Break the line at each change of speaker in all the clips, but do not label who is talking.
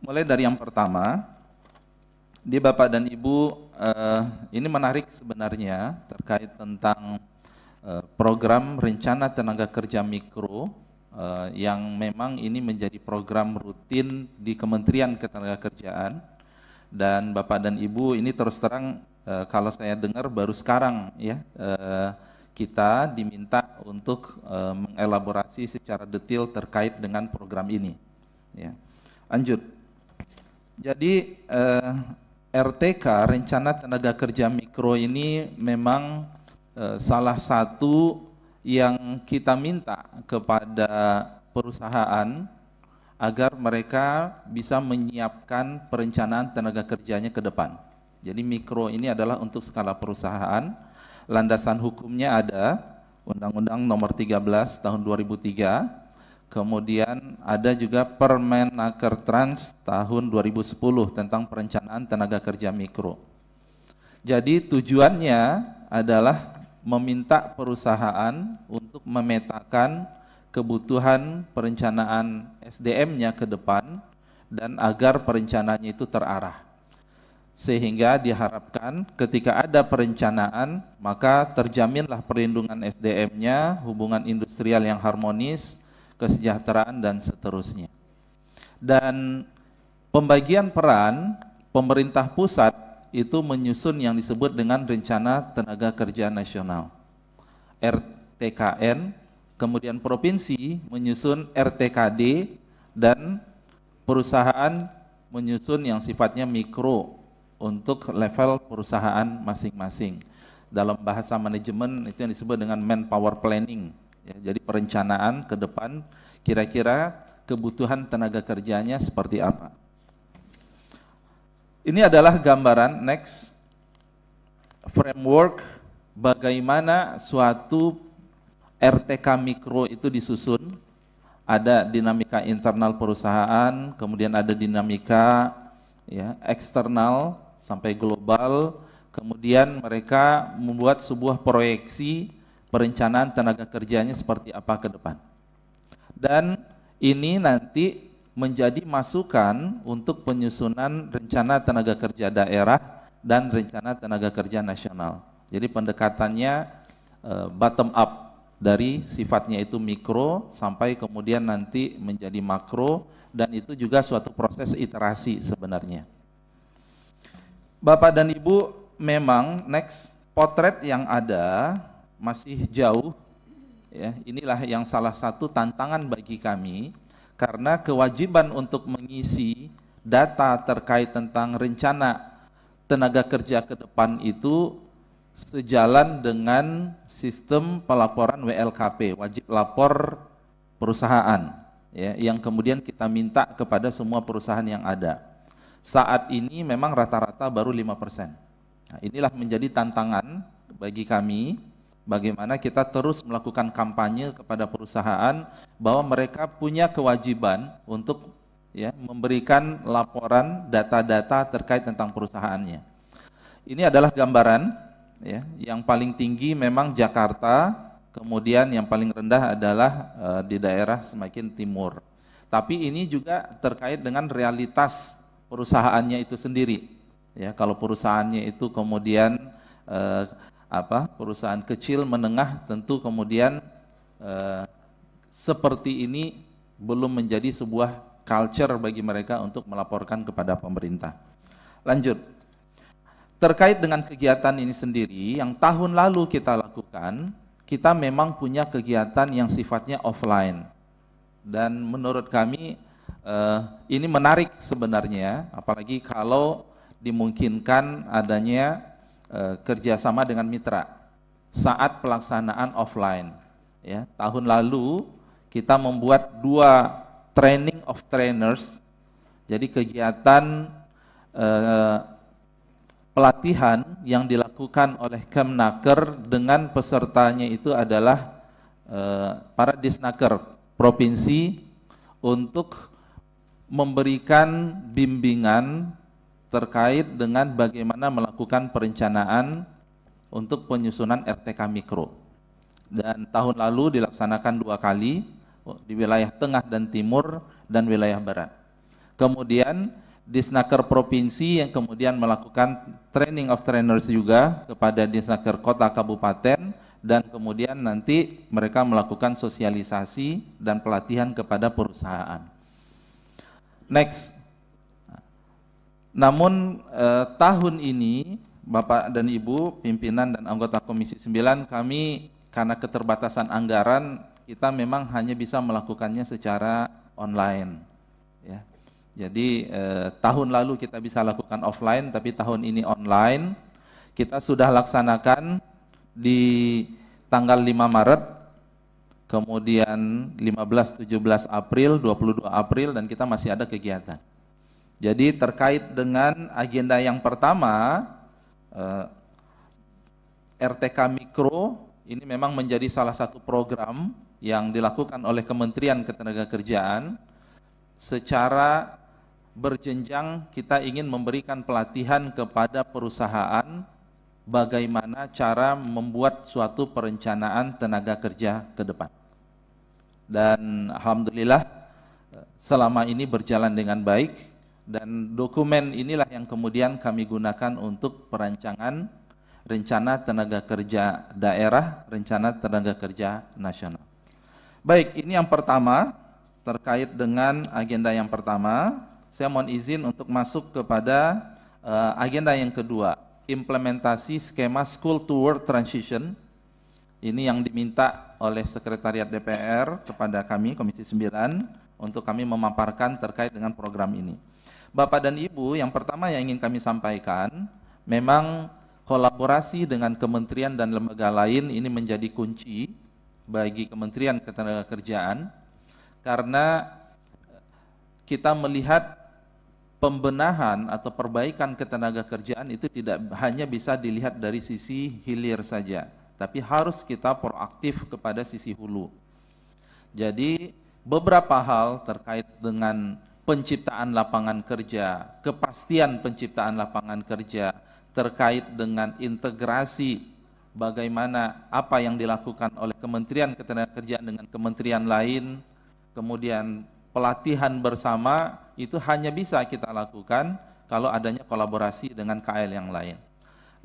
Mulai dari yang pertama, di Bapak dan Ibu, ini menarik sebenarnya terkait tentang program rencana tenaga kerja mikro yang memang ini menjadi program rutin di Kementerian Ketenagakerjaan. Dan Bapak dan Ibu ini terus terang kalau saya dengar baru sekarang ya kita diminta untuk mengelaborasi secara detail terkait dengan program ini. Ya. Lanjut. Jadi RTK, Rencana Tenaga Kerja Mikro ini memang salah satu yang kita minta kepada perusahaan agar mereka bisa menyiapkan perencanaan tenaga kerjanya ke depan. Jadi mikro ini adalah untuk skala perusahaan. Landasan hukumnya ada Undang-Undang Nomor 13 Tahun 2003. Kemudian ada juga Permenaker Trans tahun 2010 tentang perencanaan tenaga kerja mikro. Jadi tujuannya adalah meminta perusahaan untuk memetakan kebutuhan perencanaan SDM-nya ke depan dan agar perencanaannya itu terarah. Sehingga diharapkan ketika ada perencanaan, maka terjaminlah perlindungan SDM-nya, hubungan industrial yang harmonis, kesejahteraan, dan seterusnya. Dan pembagian peran pemerintah pusat itu menyusun yang disebut dengan Rencana Tenaga Kerja Nasional, RTKN, kemudian provinsi menyusun RTKD, dan perusahaan menyusun yang sifatnya mikro untuk level perusahaan masing-masing. Dalam bahasa manajemen itu yang disebut dengan manpower planning. Ya, jadi perencanaan ke depan kira-kira kebutuhan tenaga kerjanya seperti apa. Ini adalah gambaran next framework bagaimana suatu RTK mikro itu disusun. Ada dinamika internal perusahaan, kemudian ada dinamika ya, eksternal sampai global, kemudian mereka membuat sebuah proyeksi perencanaan tenaga kerjanya seperti apa ke depan. Dan ini nanti menjadi masukan untuk penyusunan rencana tenaga kerja daerah dan rencana tenaga kerja nasional. Jadi pendekatannya bottom up, dari sifatnya itu mikro sampai kemudian nanti menjadi makro, dan itu juga suatu proses iterasi sebenarnya. Bapak dan Ibu, memang next potret yang ada masih jauh ya. Inilah yang salah satu tantangan bagi kami, karena kewajiban untuk mengisi data terkait tentang rencana tenaga kerja ke depan itu sejalan dengan sistem pelaporan WLKP, wajib lapor perusahaan ya, yang kemudian kita minta kepada semua perusahaan yang ada. Saat ini memang rata-rata baru 5%. Nah, inilah menjadi tantangan bagi kami, bagaimana kita terus melakukan kampanye kepada perusahaan bahwa mereka punya kewajiban untuk ya, memberikan laporan data-data terkait tentang perusahaannya. Ini adalah gambaran ya, yang paling tinggi memang Jakarta, kemudian yang paling rendah adalah di daerah semakin timur. Tapi ini juga terkait dengan realitas perusahaannya itu sendiri. Ya, kalau perusahaannya itu kemudian perusahaan kecil menengah, tentu kemudian seperti ini belum menjadi sebuah culture bagi mereka untuk melaporkan kepada pemerintah. Lanjut. Terkait dengan kegiatan ini sendiri, yang tahun lalu kita lakukan, kita memang punya kegiatan yang sifatnya offline. Dan menurut kami ini menarik sebenarnya, apalagi kalau dimungkinkan adanya kerjasama dengan mitra saat pelaksanaan offline. Ya, tahun lalu kita membuat 2 training of trainers, jadi kegiatan pelatihan yang dilakukan oleh Kemnaker dengan pesertanya itu adalah para disnaker provinsi untuk memberikan bimbingan terkait dengan bagaimana melakukan perencanaan untuk penyusunan RTK mikro. Dan tahun lalu dilaksanakan 2 kali di wilayah tengah dan timur dan wilayah barat. Kemudian Disnaker Provinsi yang kemudian melakukan training of trainers juga kepada Disnaker Kota Kabupaten, dan kemudian nanti mereka melakukan sosialisasi dan pelatihan kepada perusahaan. Next. Namun tahun ini Bapak dan Ibu pimpinan dan anggota Komisi 9, kami karena keterbatasan anggaran kita memang hanya bisa melakukannya secara online, ya. Jadi tahun lalu kita bisa lakukan offline, tapi tahun ini online. Kita sudah laksanakan di tanggal 5 Maret, kemudian 15, 17 April, 22 April, dan kita masih ada kegiatan. Jadi terkait dengan agenda yang pertama, RTK Mikro ini memang menjadi salah satu program yang dilakukan oleh Kementerian Ketenagakerjaan. Secara berjenjang kita ingin memberikan pelatihan kepada perusahaan bagaimana cara membuat suatu perencanaan tenaga kerja ke depan. Dan alhamdulillah selama ini berjalan dengan baik, dan dokumen inilah yang kemudian kami gunakan untuk perancangan rencana tenaga kerja daerah, rencana tenaga kerja nasional. Baik, ini yang pertama terkait dengan agenda yang pertama. Saya mohon izin untuk masuk kepada agenda yang kedua, implementasi skema School to Work Transition. Ini yang diminta oleh Sekretariat DPR kepada kami, Komisi 9, untuk kami memaparkan terkait dengan program ini. Bapak dan Ibu, yang pertama yang ingin kami sampaikan, memang kolaborasi dengan kementerian dan lembaga lain ini menjadi kunci bagi Kementerian Ketenagakerjaan, karena kita melihat pembenahan atau perbaikan ketenagakerjaan itu tidak hanya bisa dilihat dari sisi hilir saja, tapi harus kita proaktif kepada sisi hulu. Jadi beberapa hal terkait dengan penciptaan lapangan kerja, kepastian penciptaan lapangan kerja, terkait dengan integrasi bagaimana apa yang dilakukan oleh Kementerian Ketenagakerjaan dengan kementerian lain, kemudian pelatihan bersama, itu hanya bisa kita lakukan kalau adanya kolaborasi dengan KL yang lain.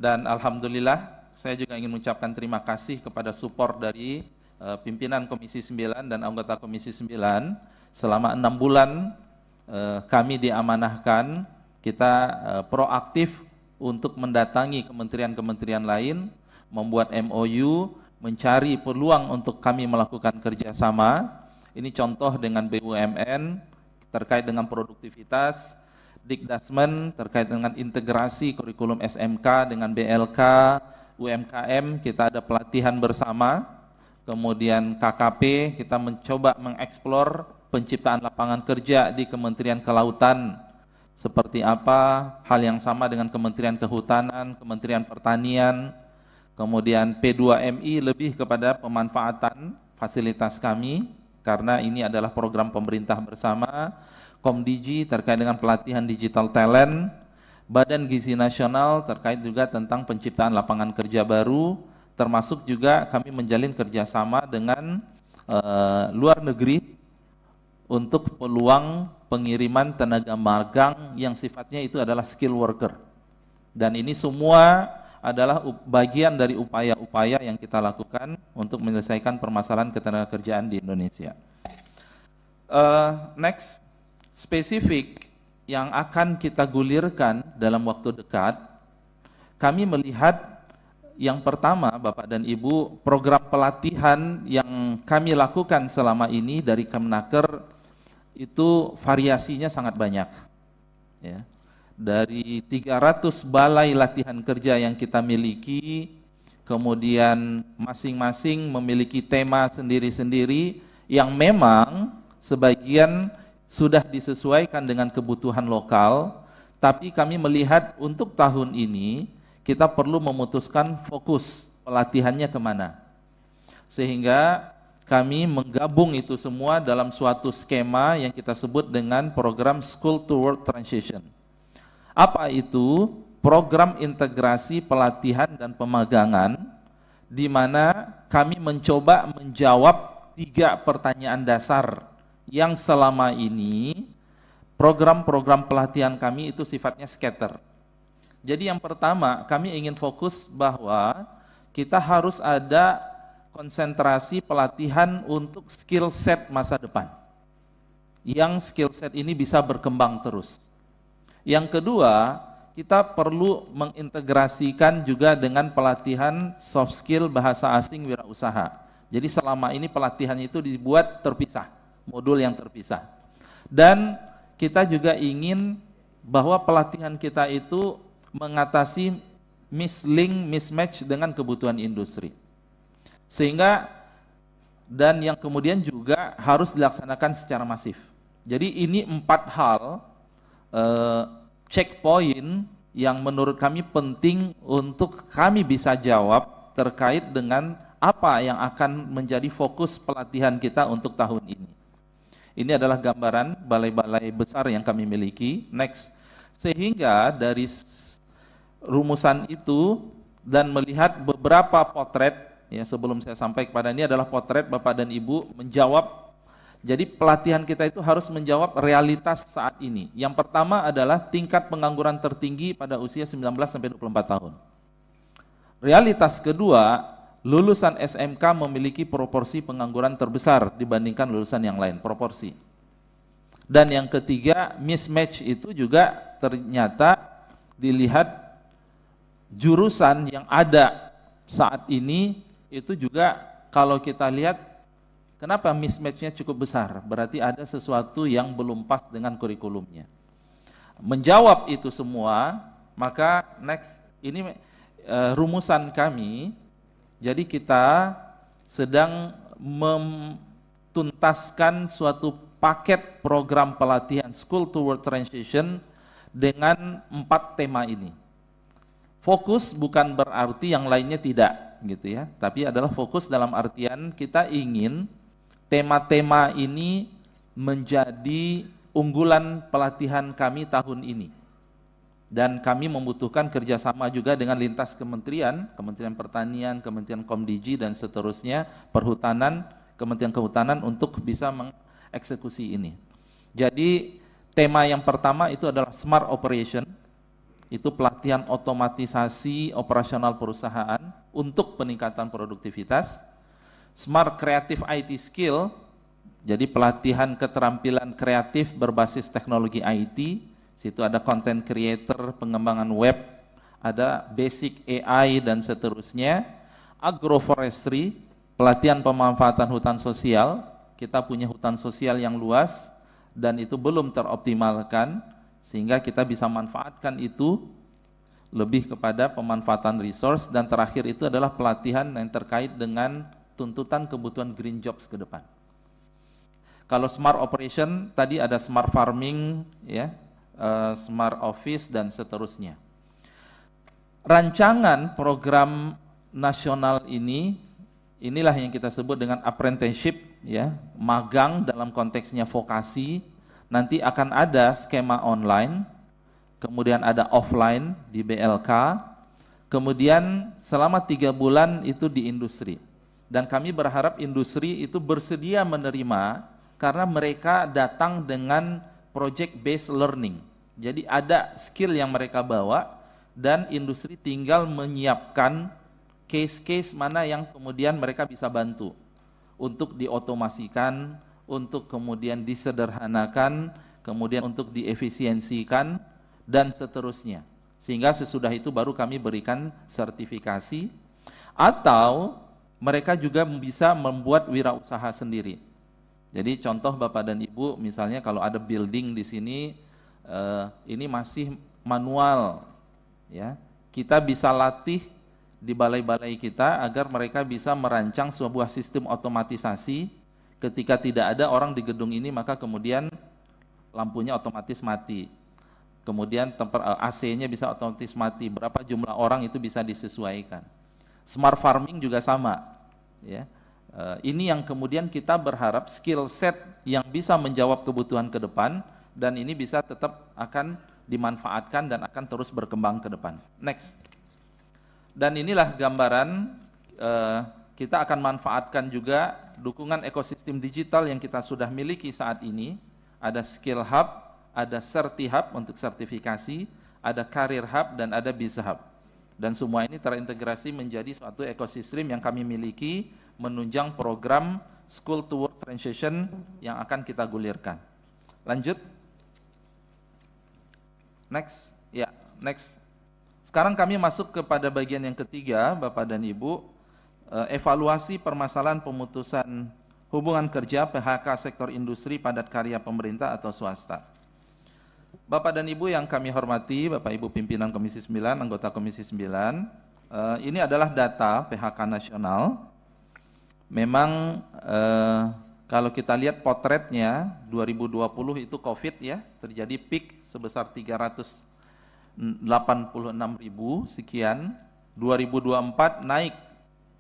Dan alhamdulillah saya juga ingin mengucapkan terima kasih kepada support dari pimpinan Komisi 9 dan anggota Komisi 9. Selama 6 bulan kami diamanahkan, kita proaktif untuk mendatangi kementerian-kementerian lain, membuat MOU, mencari peluang untuk kami melakukan kerjasama. Ini contoh dengan BUMN terkait dengan produktivitas, Dikdasmen terkait dengan integrasi kurikulum SMK dengan BLK, UMKM kita ada pelatihan bersama, kemudian KKP kita mencoba mengeksplor penciptaan lapangan kerja di Kementerian Kelautan seperti apa, hal yang sama dengan Kementerian Kehutanan, Kementerian Pertanian, kemudian P2MI lebih kepada pemanfaatan fasilitas kami, karena ini adalah program pemerintah bersama, Komdigi terkait dengan pelatihan digital talent, Badan Gizi Nasional terkait juga tentang penciptaan lapangan kerja baru, termasuk juga kami menjalin kerjasama dengan luar negeri untuk peluang pengiriman tenaga magang yang sifatnya itu adalah skill worker. Dan ini semua adalah bagian dari upaya-upaya yang kita lakukan untuk menyelesaikan permasalahan ketenagakerjaan di Indonesia. Next, spesifik yang akan kita gulirkan dalam waktu dekat, kami melihat yang pertama, Bapak dan Ibu, program pelatihan yang kami lakukan selama ini dari Kemenaker itu variasinya sangat banyak, ya. Dari 300 balai latihan kerja yang kita miliki, kemudian masing-masing memiliki tema sendiri-sendiri yang memang sebagian sudah disesuaikan dengan kebutuhan lokal, tapi kami melihat untuk tahun ini kita perlu memutuskan fokus pelatihannya kemana. Sehingga kami menggabung itu semua dalam suatu skema yang kita sebut dengan program School to Work Transition. Apa itu? Program integrasi pelatihan dan pemagangan, di mana kami mencoba menjawab 3 pertanyaan dasar yang selama ini program-program pelatihan kami itu sifatnya scatter. Jadi yang pertama, kami ingin fokus bahwa kita harus ada konsentrasi pelatihan untuk skill set masa depan. Yang skill set ini bisa berkembang terus. Yang kedua, kita perlu mengintegrasikan juga dengan pelatihan soft skill bahasa asing wirausaha. Jadi selama ini pelatihan itu dibuat terpisah, modul yang terpisah. Dan kita juga ingin bahwa pelatihan kita itu mengatasi mislink, mismatch dengan kebutuhan industri. Sehingga, dan yang kemudian juga harus dilaksanakan secara masif. Jadi ini 4 hal checkpoint yang menurut kami penting untuk kami bisa jawab terkait dengan apa yang akan menjadi fokus pelatihan kita untuk tahun ini. Ini adalah gambaran balai-balai besar yang kami miliki. Next. Sehingga dari rumusan itu dan melihat beberapa potret, ya sebelum saya sampai kepada ini adalah potret Bapak dan Ibu menjawab. Jadi pelatihan kita itu harus menjawab realitas saat ini. Yang pertama adalah tingkat pengangguran tertinggi pada usia 19-24 tahun. Realitas kedua, lulusan SMK memiliki proporsi pengangguran terbesar dibandingkan lulusan yang lain, proporsi. Dan yang ketiga, mismatch itu juga ternyata dilihat jurusan yang ada saat ini itu juga kalau kita lihat kenapa mismatch-nya cukup besar, berarti ada sesuatu yang belum pas dengan kurikulumnya. Menjawab itu semua, maka next, ini rumusan kami. Jadi kita sedang menuntaskan suatu paket program pelatihan School to World Transition dengan 4 tema ini. Fokus bukan berarti yang lainnya tidak, gitu ya. Tapi adalah fokus dalam artian kita ingin tema-tema ini menjadi unggulan pelatihan kami tahun ini. Dan kami membutuhkan kerjasama juga dengan lintas kementerian, Kementerian Pertanian, Kementerian Komdigi, dan seterusnya, Perhutanan, Kementerian Kehutanan untuk bisa mengeksekusi ini. Jadi tema yang pertama itu adalah Smart Operation, itu pelatihan otomatisasi operasional perusahaan untuk peningkatan produktivitas. Smart Creative IT Skill, jadi pelatihan keterampilan kreatif berbasis teknologi IT. Situ ada content creator, pengembangan web, ada basic AI dan seterusnya. Agroforestry, pelatihan pemanfaatan hutan sosial. Kita punya hutan sosial yang luas dan itu belum teroptimalkan sehingga kita bisa manfaatkan itu lebih kepada pemanfaatan resource. Dan terakhir itu adalah pelatihan yang terkait dengan tuntutan kebutuhan green jobs ke depan. Kalau smart operation tadi ada smart farming, ya, smart office dan seterusnya. Rancangan program nasional ini, inilah yang kita sebut dengan apprenticeship, ya, magang dalam konteksnya vokasi. Nanti akan ada skema online, kemudian ada offline di BLK, kemudian selama 3 bulan itu di industri. Dan kami berharap industri itu bersedia menerima karena mereka datang dengan project based learning. Jadi ada skill yang mereka bawa dan industri tinggal menyiapkan case-case mana yang kemudian mereka bisa bantu untuk diotomasikan, untuk kemudian disederhanakan, kemudian untuk diefisiensikan dan seterusnya. Sehingga sesudah itu baru kami berikan sertifikasi, atau mereka juga bisa membuat wirausaha sendiri. Jadi contoh Bapak dan Ibu, misalnya kalau ada building di sini, ini masih manual, ya, kita bisa latih di balai-balai kita agar mereka bisa merancang sebuah sistem otomatisasi. Ketika tidak ada orang di gedung ini, maka kemudian lampunya otomatis mati, kemudian AC-nya bisa otomatis mati, berapa jumlah orang itu bisa disesuaikan. Smart farming juga sama, ya. Ini yang kemudian kita berharap skill set yang bisa menjawab kebutuhan ke depan, dan ini bisa tetap akan dimanfaatkan dan akan terus berkembang ke depan. Next. Dan inilah gambaran, kita akan manfaatkan juga dukungan ekosistem digital yang kita sudah miliki saat ini. Ada skill hub, ada Certi-Hub untuk sertifikasi, ada Career Hub, dan ada Biz-Hub. Dan semua ini terintegrasi menjadi suatu ekosistem yang kami miliki menunjang program School to Work Transition yang akan kita gulirkan. Lanjut. Next. Ya, next. Sekarang kami masuk kepada bagian yang ketiga, Bapak dan Ibu, evaluasi permasalahan pemutusan hubungan kerja PHK sektor industri padat karya pemerintah atau swasta. Bapak dan Ibu yang kami hormati, Bapak Ibu pimpinan Komisi 9, anggota Komisi 9, ini adalah data PHK nasional. Memang kalau kita lihat potretnya 2020 itu COVID ya, terjadi peak sebesar 386.000 sekian, 2024 naik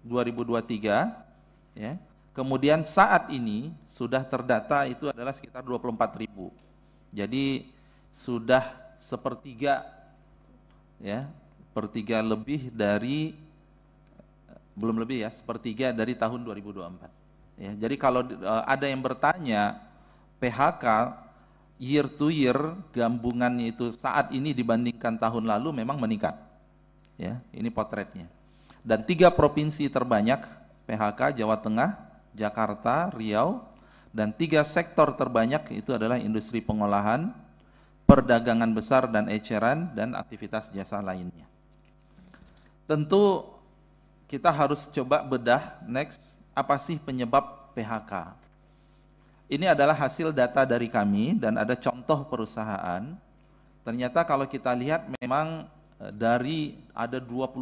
2023 ya. Kemudian saat ini sudah terdata itu adalah sekitar 24.000. Jadi sudah sepertiga ya, sepertiga lebih dari belum lebih ya, sepertiga dari tahun 2024. Ya, jadi kalau ada yang bertanya PHK year to year gabungannya itu saat ini dibandingkan tahun lalu memang meningkat. Ya, ini potretnya. Dan 3 provinsi terbanyak PHK Jawa Tengah, Jakarta, Riau, dan 3 sektor terbanyak itu adalah industri pengolahan, perdagangan besar dan eceran, dan aktivitas jasa lainnya. Tentu kita harus coba bedah next, apa sih penyebab PHK? Ini adalah hasil data dari kami dan ada contoh perusahaan. Ternyata kalau kita lihat memang dari ada 25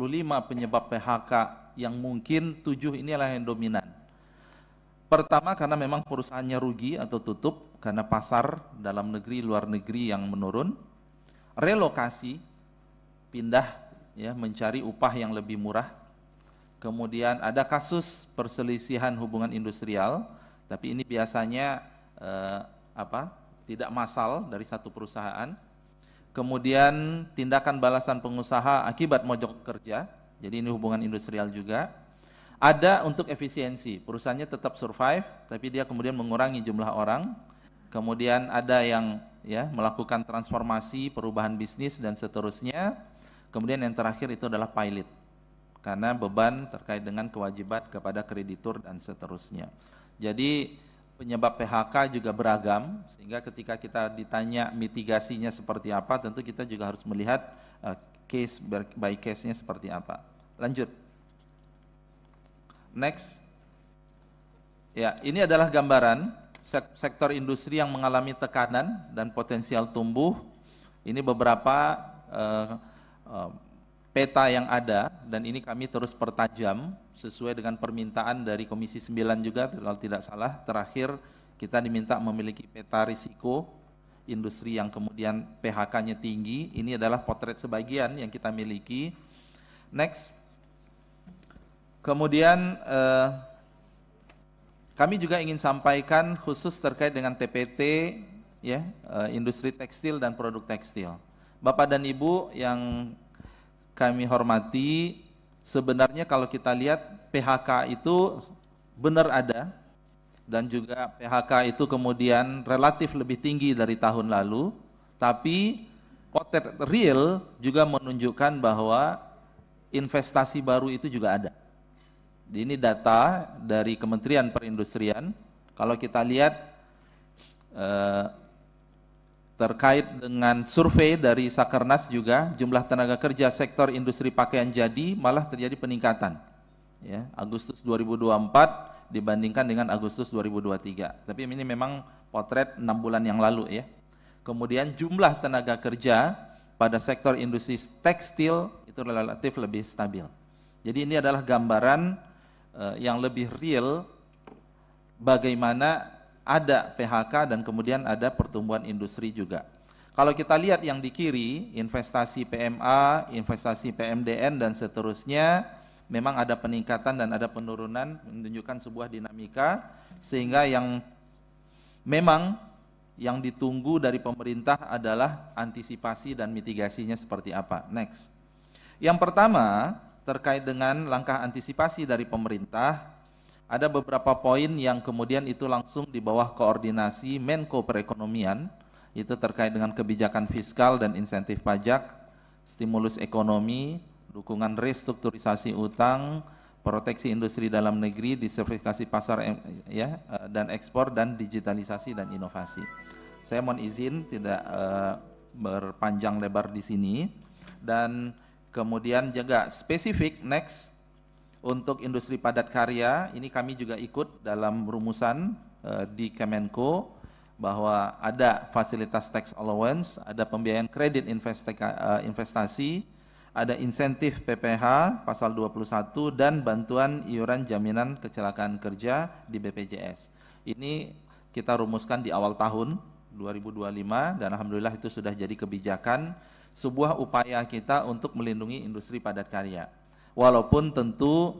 penyebab PHK yang mungkin 7 inilah yang dominan. Pertama karena memang perusahaannya rugi atau tutup karena pasar dalam negeri luar negeri yang menurun. Relokasi, pindah ya mencari upah yang lebih murah. Kemudian ada kasus perselisihan hubungan industrial, tapi ini biasanya tidak massal dari satu perusahaan. Kemudian tindakan balasan pengusaha akibat mogok kerja, jadi ini hubungan industrial juga. Ada untuk efisiensi, perusahaannya tetap survive, tapi dia kemudian mengurangi jumlah orang. Kemudian ada yang ya melakukan transformasi, perubahan bisnis dan seterusnya. Kemudian yang terakhir itu adalah pilot, karena beban terkait dengan kewajiban kepada kreditur dan seterusnya. Jadi penyebab PHK juga beragam, sehingga ketika kita ditanya mitigasinya seperti apa, tentu kita juga harus melihat case by case-nya seperti apa. Lanjut. Next. Ya, ini adalah gambaran sektor industri yang mengalami tekanan dan potensial tumbuh. Ini beberapa peta yang ada, dan ini kami terus pertajam sesuai dengan permintaan dari Komisi 9 juga, kalau tidak salah. Terakhir kita diminta memiliki peta risiko industri yang kemudian PHK-nya tinggi. Ini adalah potret sebagian yang kita miliki. Next. Kemudian kami juga ingin sampaikan khusus terkait dengan TPT ya, industri tekstil dan produk tekstil. Bapak dan Ibu yang kami hormati, sebenarnya kalau kita lihat PHK itu benar ada, dan juga PHK itu kemudian relatif lebih tinggi dari tahun lalu, tapi potret real juga menunjukkan bahwa investasi baru itu juga ada. Ini data dari Kementerian Perindustrian. Kalau kita lihat terkait dengan survei dari Sakernas juga, jumlah tenaga kerja sektor industri pakaian jadi malah terjadi peningkatan. Ya, Agustus 2024 dibandingkan dengan Agustus 2023. Tapi ini memang potret 6 bulan yang lalu ya. Kemudian jumlah tenaga kerja pada sektor industri tekstil itu relatif lebih stabil. Jadi ini adalah gambaran yang lebih real bagaimana ada PHK dan kemudian ada pertumbuhan industri juga. Kalau kita lihat yang di kiri, investasi PMA, investasi PMDN dan seterusnya, memang ada peningkatan dan ada penurunan, menunjukkan sebuah dinamika, sehingga yang memang yang ditunggu dari pemerintah adalah antisipasi dan mitigasinya seperti apa. Next. Yang pertama, terkait dengan langkah antisipasi dari pemerintah, ada beberapa poin yang kemudian itu langsung di bawah koordinasi Menko Perekonomian itu terkait dengan kebijakan fiskal dan insentif pajak, stimulus ekonomi, dukungan restrukturisasi utang, proteksi industri dalam negeri, diversifikasi pasar dan ekspor, dan digitalisasi dan inovasi. Saya mohon izin tidak berpanjang lebar di sini, dan kemudian juga spesifik next untuk industri padat karya, ini kami juga ikut dalam rumusan di Kemenko bahwa ada fasilitas tax allowance, ada pembiayaan kredit investasi, ada insentif PPH pasal 21 dan bantuan iuran jaminan kecelakaan kerja di BPJS. Ini kita rumuskan di awal tahun 2025 dan alhamdulillah itu sudah jadi kebijakan, sebuah upaya kita untuk melindungi industri padat karya. Walaupun tentu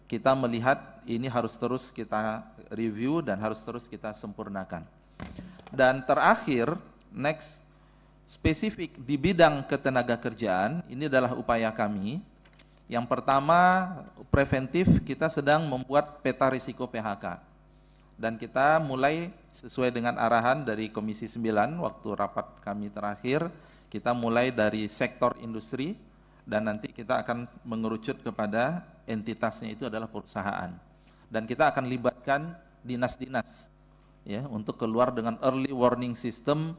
kita melihat ini harus terus kita review dan harus terus kita sempurnakan. Dan terakhir, next, spesifik di bidang ketenagakerjaan, ini adalah upaya kami. Yang pertama, preventif, kita sedang membuat peta risiko PHK. Dan kita mulai sesuai dengan arahan dari Komisi 9 waktu rapat kami terakhir, kita mulai dari sektor industri, dan nanti kita akan mengerucut kepada entitasnya itu adalah perusahaan. Dan kita akan libatkan dinas-dinas ya untuk keluar dengan early warning system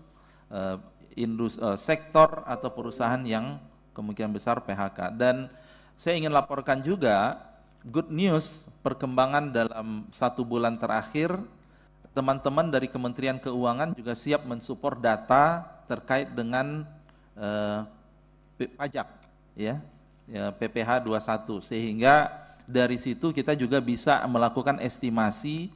sektor atau perusahaan yang kemungkinan besar PHK. Dan saya ingin laporkan juga good news, perkembangan dalam 1 bulan terakhir, teman-teman dari Kementerian Keuangan juga siap mensupport data terkait dengan pajak ya, PPh 21, sehingga dari situ kita juga bisa melakukan estimasi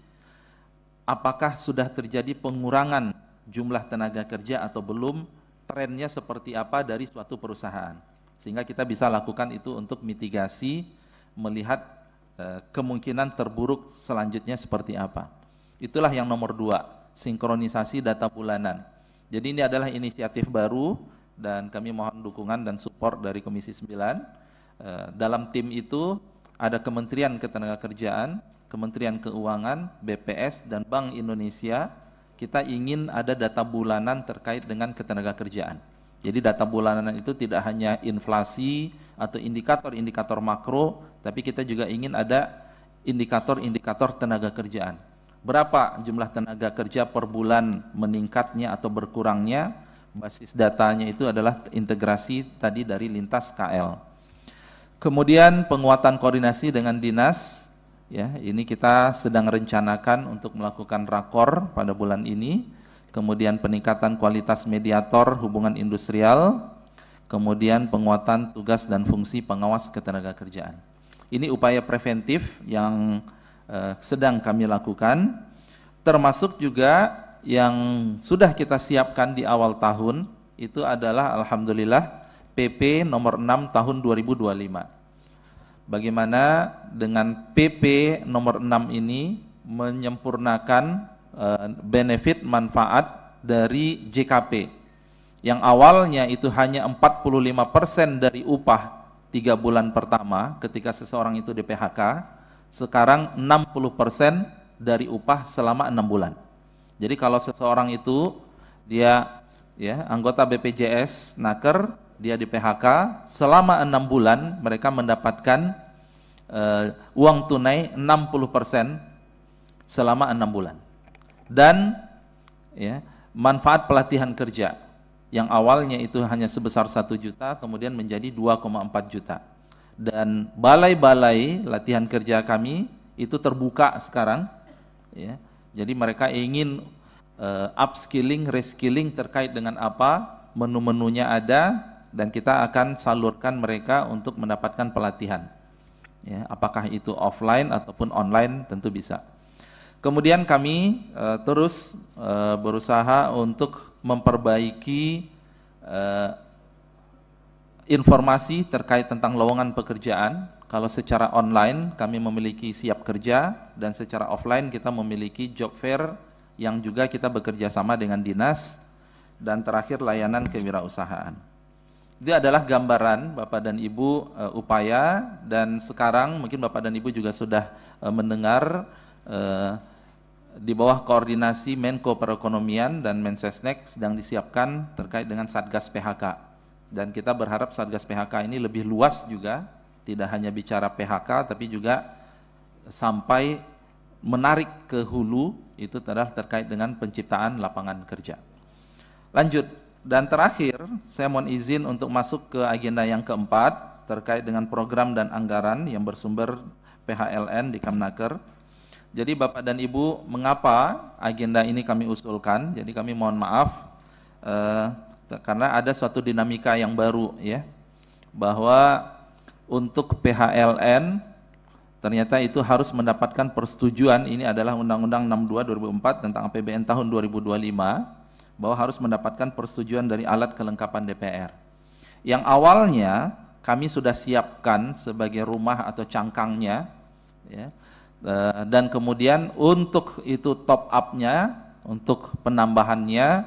apakah sudah terjadi pengurangan jumlah tenaga kerja atau belum, trennya seperti apa dari suatu perusahaan, sehingga kita bisa lakukan itu untuk mitigasi, melihat kemungkinan terburuk selanjutnya seperti apa. Itulah yang nomor 2, sinkronisasi data bulanan. Jadi ini adalah inisiatif baru dan kami mohon dukungan dan support dari Komisi 9. Dalam tim itu ada Kementerian Ketenagakerjaan, Kementerian Keuangan, BPS, dan Bank Indonesia. Kita ingin ada data bulanan terkait dengan ketenagakerjaan. Jadi data bulanan itu tidak hanya inflasi atau indikator-indikator makro, tapi kita juga ingin ada indikator-indikator tenaga kerjaan. Berapa jumlah tenaga kerja per bulan meningkatnya atau berkurangnya, basis datanya itu adalah integrasi tadi dari lintas KL. Kemudian penguatan koordinasi dengan dinas, ya ini kita sedang rencanakan untuk melakukan rakor pada bulan ini. Kemudian peningkatan kualitas mediator hubungan industrial, kemudian penguatan tugas dan fungsi pengawas ketenagakerjaan. Ini upaya preventif yang sedang kami lakukan, termasuk juga yang sudah kita siapkan di awal tahun, itu adalah alhamdulillah PP nomor 6 tahun 2025. Bagaimana dengan PP nomor 6 ini menyempurnakan benefit manfaat dari JKP yang awalnya itu hanya 45% dari upah 3 bulan pertama ketika seseorang itu di PHK, sekarang 60% dari upah selama 6 bulan. Jadi kalau seseorang itu dia ya anggota BPJS Naker, dia di PHK selama 6 bulan, mereka mendapatkan uang tunai 60% selama 6 bulan. Dan ya, manfaat pelatihan kerja yang awalnya itu hanya sebesar 1 juta kemudian menjadi 2,4 juta. Dan balai-balai latihan kerja kami itu terbuka sekarang ya. Jadi mereka ingin upskilling, reskilling terkait dengan apa, menu-menunya ada dan kita akan salurkan mereka untuk mendapatkan pelatihan ya, apakah itu offline ataupun online tentu bisa. Kemudian kami terus berusaha untuk memperbaiki informasi terkait tentang lowongan pekerjaan. Kalau secara online kami memiliki Siap Kerja dan secara offline kita memiliki job fair yang juga kita bekerja sama dengan dinas, dan terakhir layanan kewirausahaan. Itu adalah gambaran Bapak dan Ibu upaya, dan sekarang mungkin Bapak dan Ibu juga sudah mendengar di bawah koordinasi Menko Perekonomian dan Mensesnek sedang disiapkan terkait dengan Satgas PHK. Dan kita berharap Satgas PHK ini lebih luas juga, tidak hanya bicara PHK tapi juga sampai menarik ke hulu, itu adalah terkait dengan penciptaan lapangan kerja. Lanjut, dan terakhir saya mohon izin untuk masuk ke agenda yang keempat terkait dengan program dan anggaran yang bersumber PHLN di Kemnaker. Jadi Bapak dan Ibu, mengapa agenda ini kami usulkan? Jadi kami mohon maaf karena ada suatu dinamika yang baru ya, bahwa untuk PHLN ternyata itu harus mendapatkan persetujuan. Ini adalah Undang-Undang 62 2004 tentang APBN tahun 2025, bahwa harus mendapatkan persetujuan dari alat kelengkapan DPR. Yang awalnya kami sudah siapkan sebagai rumah atau cangkangnya ya, dan kemudian untuk itu top up-nya, untuk penambahannya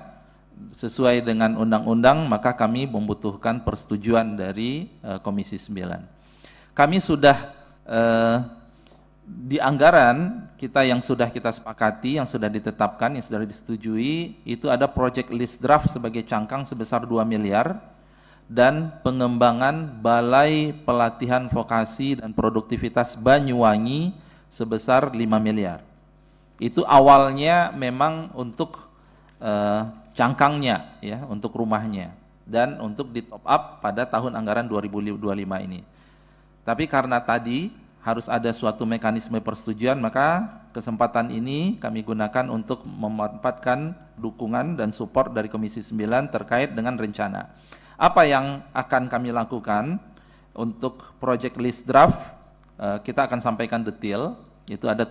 sesuai dengan undang-undang, maka kami membutuhkan persetujuan dari Komisi 9. Kami sudah di anggaran kita yang sudah kita sepakati, yang sudah ditetapkan, yang sudah disetujui, itu ada project list draft sebagai cangkang sebesar 2 miliar dan pengembangan Balai Pelatihan Vokasi dan Produktivitas Banyuwangi sebesar 5 miliar. Itu awalnya memang untuk cangkangnya ya, untuk rumahnya dan untuk di top up pada tahun anggaran 2025 ini. Tapi karena tadi harus ada suatu mekanisme persetujuan, maka kesempatan ini kami gunakan untuk memanfaatkan dukungan dan support dari Komisi 9 terkait dengan rencana. Apa yang akan kami lakukan untuk project list draft, kita akan sampaikan detail. Itu ada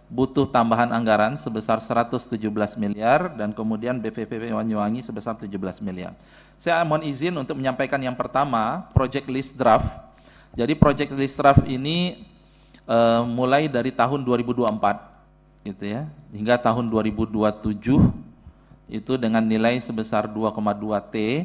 butuh tambahan anggaran sebesar 117 miliar dan kemudian BPPP Banyuwangi sebesar 17 miliar. Saya mohon izin untuk menyampaikan yang pertama, project list draft. Jadi project list draft ini mulai dari tahun 2024 gitu ya, hingga tahun 2027 itu dengan nilai sebesar 2,2 T.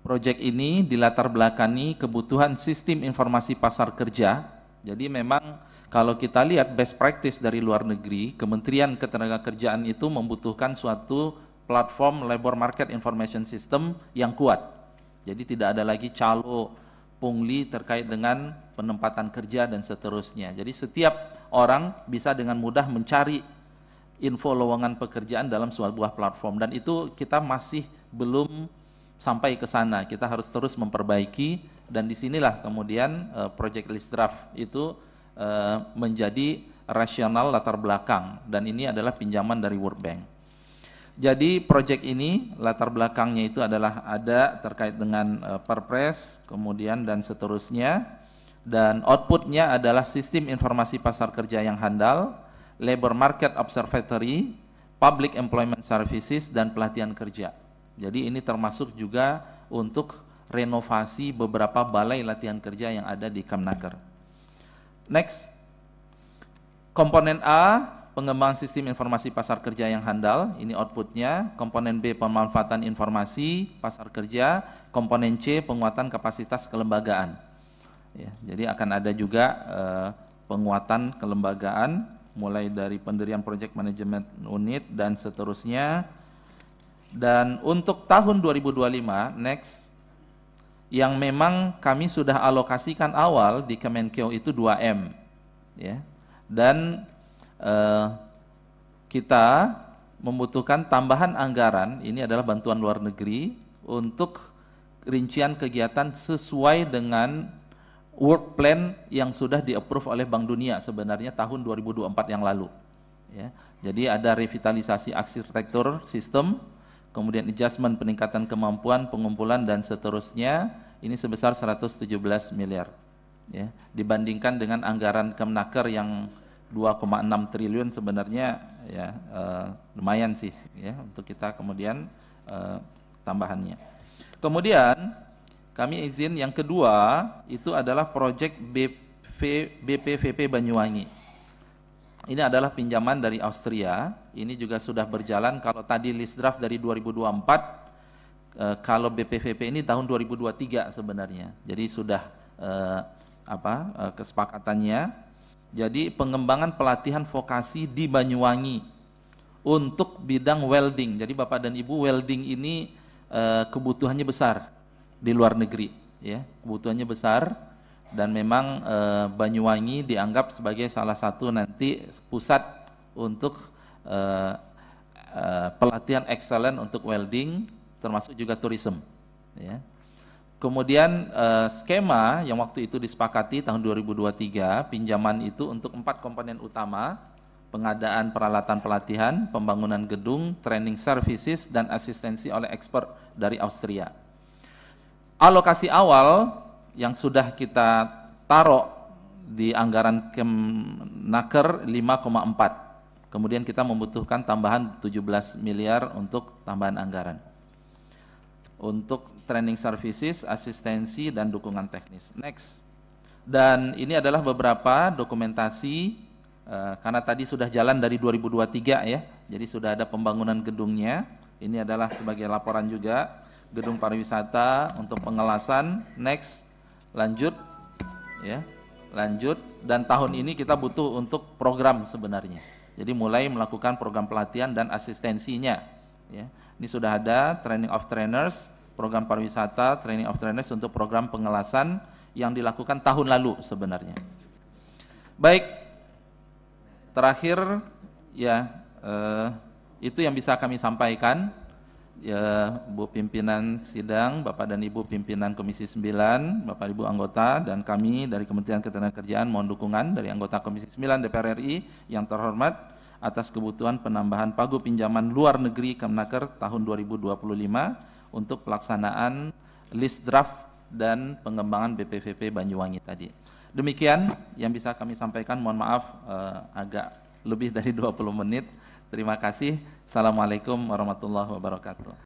Project ini dilatar belakangi kebutuhan sistem informasi pasar kerja. Jadi memang kalau kita lihat best practice dari luar negeri, Kementerian Ketenagakerjaan itu membutuhkan suatu platform labor market information system yang kuat. Jadi tidak ada lagi calo pungli terkait dengan penempatan kerja dan seterusnya. Jadi setiap orang bisa dengan mudah mencari info lowongan pekerjaan dalam sebuah platform, dan itu kita masih belum sampai ke sana. Kita harus terus memperbaiki, dan disinilah kemudian project list draft itu menjadi rasional latar belakang, dan ini adalah pinjaman dari World Bank. Jadi proyek ini latar belakangnya itu adalah ada terkait dengan Perpres, kemudian dan seterusnya, dan outputnya adalah sistem informasi pasar kerja yang handal, labor market observatory, public employment services, dan pelatihan kerja. Jadi ini termasuk juga untuk renovasi beberapa balai latihan kerja yang ada di Kemnaker. Next, komponen A, pengembangan sistem informasi pasar kerja yang handal, ini outputnya. Komponen B, pemanfaatan informasi pasar kerja. Komponen C, penguatan kapasitas kelembagaan. Ya, jadi akan ada juga penguatan kelembagaan, mulai dari pendirian project management unit dan seterusnya. Dan untuk tahun 2025, next, yang memang kami sudah alokasikan awal di Kemenkeu itu 2M ya. Dan kita membutuhkan tambahan anggaran, ini adalah bantuan luar negeri untuk rincian kegiatan sesuai dengan work plan yang sudah di-approve oleh Bank Dunia sebenarnya tahun 2024 yang lalu ya. Jadi ada revitalisasi arsitektur sistem, kemudian adjustment peningkatan kemampuan, pengumpulan dan seterusnya, ini sebesar 117 miliar ya. Dibandingkan dengan anggaran Kemnaker yang 2,6 triliun sebenarnya ya lumayan sih ya untuk kita kemudian tambahannya. Kemudian kami izin yang kedua itu adalah proyek BPVP Banyuwangi. Ini adalah pinjaman dari Austria, ini juga sudah berjalan. Kalau tadi list draft dari 2024, kalau BPVP ini tahun 2023 sebenarnya. Jadi sudah kesepakatannya. Jadi pengembangan pelatihan vokasi di Banyuwangi untuk bidang welding. Jadi Bapak dan Ibu, welding ini kebutuhannya besar di luar negeri, ya, kebutuhannya besar, dan memang Banyuwangi dianggap sebagai salah satu nanti pusat untuk pelatihan excellent untuk welding, termasuk juga tourism, ya. Kemudian skema yang waktu itu disepakati tahun 2023, pinjaman itu untuk 4 komponen utama: pengadaan peralatan pelatihan, pembangunan gedung, training services, dan asistensi oleh expert dari Austria. Alokasi awal yang sudah kita taruh di anggaran Kemnaker 5,4. Kemudian kita membutuhkan tambahan 17 miliar untuk tambahan anggaran untuk training services, asistensi, dan dukungan teknis. Next. Dan ini adalah beberapa dokumentasi, karena tadi sudah jalan dari 2023 ya, jadi sudah ada pembangunan gedungnya. Ini adalah sebagai laporan juga, gedung pariwisata untuk pengelasan. Next, lanjut, ya, lanjut. Dan tahun ini kita butuh untuk program sebenarnya. Jadi mulai melakukan program pelatihan dan asistensinya. Ya. Ini sudah ada training of trainers, program pariwisata, training of trainers untuk program pengelasan yang dilakukan tahun lalu sebenarnya. Baik, terakhir ya itu yang bisa kami sampaikan. Ya, Bu Pimpinan Sidang, Bapak dan Ibu Pimpinan Komisi 9, Bapak Ibu anggota, dan kami dari Kementerian Ketenagakerjaan mohon dukungan dari anggota Komisi 9 DPR RI yang terhormat atas kebutuhan penambahan pagu pinjaman luar negeri Kemnaker tahun 2025 untuk pelaksanaan list draft dan pengembangan BPVP Banyuwangi tadi. Demikian yang bisa kami sampaikan, mohon maaf agak lebih dari 20 menit. Terima kasih. Assalamualaikum warahmatullahi wabarakatuh.